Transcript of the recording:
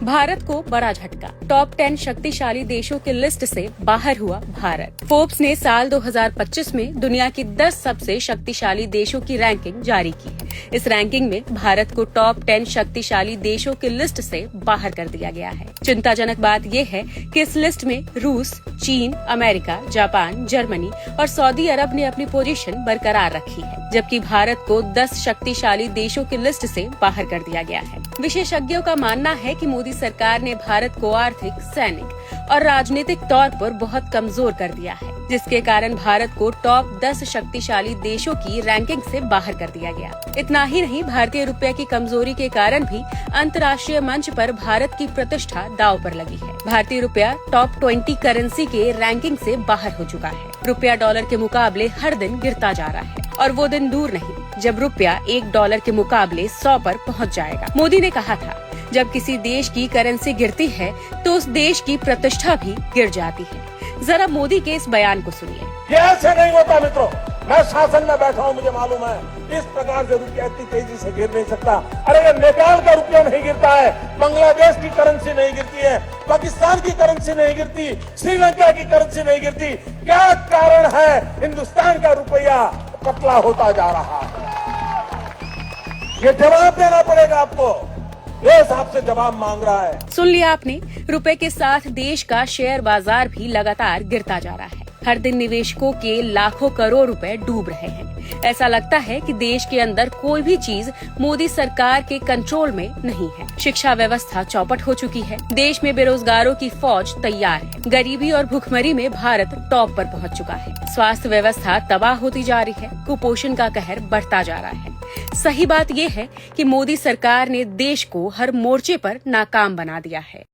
भारत को बड़ा झटका। टॉप 10 शक्तिशाली देशों की लिस्ट से बाहर हुआ भारत। फोर्ब्स ने साल 2025 में दुनिया की 10 सबसे शक्तिशाली देशों की रैंकिंग जारी की है। इस रैंकिंग में भारत को टॉप 10 शक्तिशाली देशों की लिस्ट से बाहर कर दिया गया है। चिंताजनक बात यह है कि इस लिस्ट में रूस, चीन, अमेरिका, जापान, जर्मनी और सऊदी अरब ने अपनी पोजीशन बरकरार रखी है, जबकि भारत को 10 शक्तिशाली देशों की लिस्ट से बाहर कर दिया गया है। विशेषज्ञों का मानना है कि मोदी सरकार ने भारत को आर्थिक, सैनिक और राजनीतिक तौर पर बहुत कमजोर कर दिया है, जिसके कारण भारत को टॉप 10 शक्तिशाली देशों की रैंकिंग से बाहर कर दिया गया। इतना ही नहीं, भारतीय रुपये की कमजोरी के कारण भी अंतर्राष्ट्रीय मंच पर भारत की प्रतिष्ठा दांव पर लगी है। भारतीय रुपया टॉप 20 करेंसी के रैंकिंग से बाहर हो चुका है। रुपया डॉलर के मुकाबले हर दिन गिरता जा रहा है और वो दिन दूर नहीं जब रुपया $1 के मुकाबले 100 पर पहुंच जाएगा। मोदी ने कहा था, जब किसी देश की करेंसी गिरती है तो उस देश की प्रतिष्ठा भी गिर जाती है। जरा मोदी के इस बयान को सुनिए। ये ऐसे नहीं होता मित्रों, मैं शासन में बैठा हूँ, मुझे मालूम है इस प्रकार से रुपया इतनी तेजी से गिर नहीं सकता। अरे ये नेपाल का रुपया नहीं गिरता है, बांग्लादेश की करेंसी नहीं गिरती है, पाकिस्तान की करेंसी नहीं गिरती, श्रीलंका की करेंसी नहीं गिरती। क्या कारण है हिंदुस्तान का रुपया पतला होता जा रहा है? ये जवाब देना पड़ेगा आपको। देश आपसे जवाब मांग रहा है। सुन लिया आपने, रुपए के साथ देश का शेयर बाजार भी लगातार गिरता जा रहा है। हर दिन निवेशकों के लाखों करोड़ रुपए डूब रहे हैं। ऐसा लगता है कि देश के अंदर कोई भी चीज मोदी सरकार के कंट्रोल में नहीं है। शिक्षा व्यवस्था चौपट हो चुकी है। देश में बेरोजगारों की फौज तैयार है। गरीबी और भुखमरी में भारत टॉप पर पहुंच चुका है। स्वास्थ्य व्यवस्था तबाह होती जा रही है। कुपोषण का कहर बढ़ता जा रहा है। सही बात यह है कि मोदी सरकार ने देश को हर मोर्चे पर नाकाम बना दिया है।